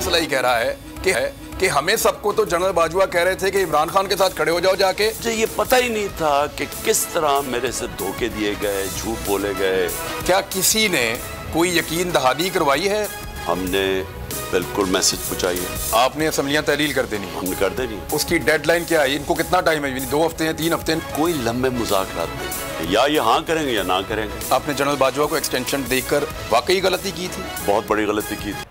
मसला ही कह रहा है कि हमें सबको तो जनरल बाजवा कह रहे थे कि इमरान खान के साथ खड़े हो जाओ जाके। मुझे ये पता ही नहीं था कि किस तरह मेरे से धोखे दिए गए, झूठ बोले गए। क्या किसी ने कोई यकीन दहानी करवाई है? हमने बिल्कुल मैसेज पहुंचाई है। आपने असम्बलियां तहलील कर देनी? हमने कर देनी। उसकी डेडलाइन क्या है? इनको कितना टाइम है? 2 हफ्ते हैं, 3 हफ्ते हैं? कोई लंबे मुज़ाकरात नहीं, या ये हाँ करेंगे या ना करेंगे। आपने जनरल बाजवा को एक्सटेंशन देकर वाकई गलती की थी, बहुत बड़ी गलती की थी।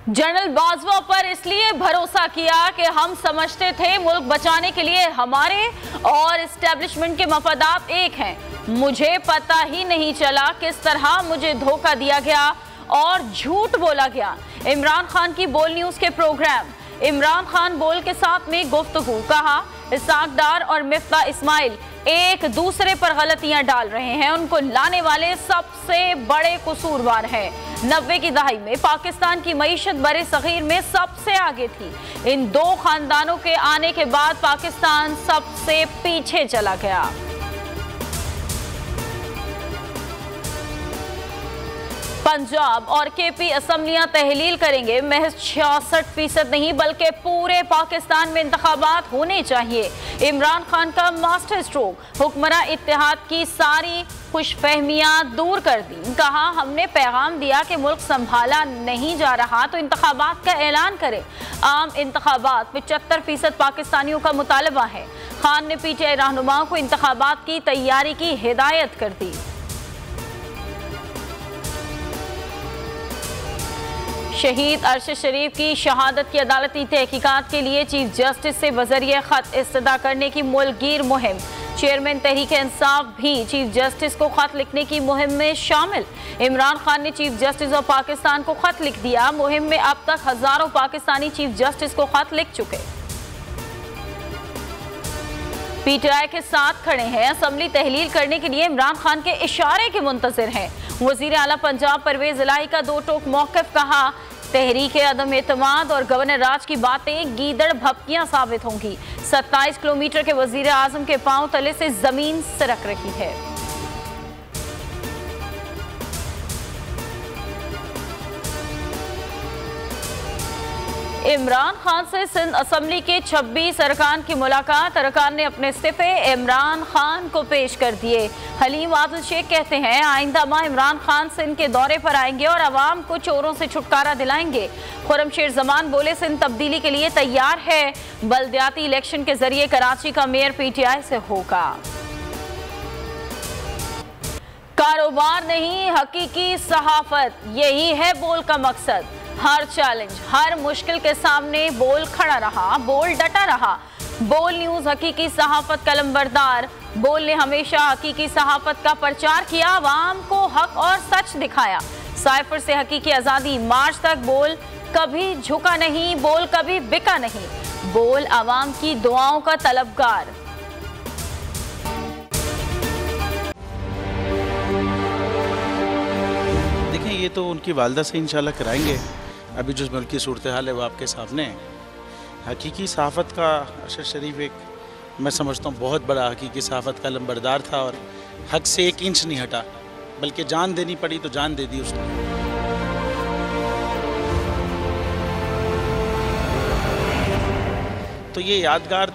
जनरल बाजवा पर इसलिए भरोसा किया कि हम समझते थे मुल्क बचाने के लिए हमारे और एस्टेब्लिशमेंट के मफादात एक हैं। मुझे पता ही नहीं चला किस तरह मुझे धोखा दिया गया और झूठ बोला गया। इमरान खान की बोल न्यूज के प्रोग्राम इमरान खान बोल के साथ में गुफ्तगू, कहा इसाक डार और मिफ्ता इस्माइल एक दूसरे पर गलतियां डाल रहे हैं, उनको लाने वाले सबसे बड़े कसूरवार हैं। 90 की दहाई में पाकिस्तान की मईशत बरे सगीर में सबसे आगे थी। इन 2 खानदानों के आने के बाद पाकिस्तान सबसे पीछे चला गया। पंजाब और केपी असम्बलियां तहलील करेंगे, महज 66% नहीं बल्कि पूरे पाकिस्तान में इंतखाबात होने चाहिए। इमरान खान का मास्टर स्ट्रोक, हुक्मरां इत्तेहाद की सारी खुशफहमियां दूर कर दी। कहा हमने पैगाम दिया कि मुल्क संभाला नहीं जा रहा तो इंतखाबात का ऐलान करें। आम इंतखाबात 75% पाकिस्तानियों का मुतालबा है। खान ने पीटीआई रहनुमाओं को इंतखाबात की तैयारी की हिदायत कर दी। शहीद अरशद शरीफ की शहादत की अदालती तहकीकात के लिए चीफ जस्टिस से बजरिए खत इस्तदा करने की मुल्कगीर मुहिम। चेयरमैन तहरीक इंसाफ भी चीफ जस्टिस को खत लिखने की मुहिम में शामिल। इमरान खान ने चीफ जस्टिस ऑफ पाकिस्तान को खत लिख दिया। मुहिम में अब तक हजारों पाकिस्तानी चीफ जस्टिस को खत लिख चुके। पीटीआई के साथ खड़े हैं, असम्बली तहलील करने के लिए इमरान खान के इशारे के मुंतजिर हैं। वजीर आला पंजाब परवेज इलाही का 2 टोक मौक़िफ़, कहा तहरीक अदम एतमाद और गवर्नर राज की बातें गीदड़ भपकियां साबित होंगी। 27 किलोमीटर के वजीर आजम के पांव तले से जमीन सरक रही है। इमरान खान से सिंध असम्बली के 26 अरकान की मुलाकात। अरकान ने अपने इस्तीफे इमरान खान को पेश कर दिए। हलीम आदिल शेख कहते हैं आइंदा माह इमरान खान सिंध के दौरे पर आएंगे और अवाम को चोरों से छुटकारा दिलाएंगे। खुरमशेर जमान बोले सिंध तब्दीली के लिए तैयार है। बल्दियाती इलेक्शन के जरिए कराची का मेयर पीटीआई से होगा। कारोबार नहीं, हकीकी सहाफत, यही है बोल का मकसद। हर चैलेंज, हर मुश्किल के सामने बोल खड़ा रहा, बोल डटा रहा। बोल न्यूज हकीकी सहाफत का लंबरदार। बोल ने हमेशा हकीकी सहाफत का प्रचार किया, आवाम को हक और सच दिखाया। साइफर से हकीकी आज़ादी मार्च तक बोल कभी झुका नहीं, बोल कभी बिका नहीं। बोल आवाम की दुआओं का तलबगार। देखें, ये तो उनकी वालदा से इंशाल्लाह कराएंगे। अभी जो मुल्क की सूरत हाल है वो आपके सामने है। हकीकी सहाफ़त का अरशद शरीफ एक, मैं समझता हूँ, बहुत बड़ा हकीकी सहाफ़त का लंबरदार था और हक से 1 इंच नहीं हटा, बल्कि जान देनी पड़ी तो जान दे दी उसने। तो ये यादगार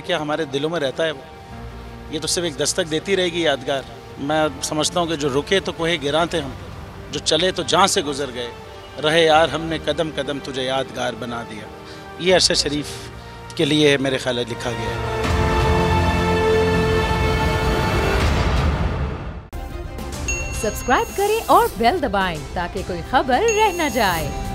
क्या हमारे दिलों में रहता है। ये तो सिर्फ एक दस्तक देती रहेगी यादगार। मैं समझता हूँ कि जो रुके तो कोहे गिरा थे हम, जो चले तो जहाँ से गुजर गए, रहे यार हमने कदम कदम तुझे यादगार बना दिया। ये अरशद शरीफ के लिए मेरे ख्याल लिखा गया है। सब्सक्राइब करें और बेल दबाएं ताकि कोई खबर रह न जाए।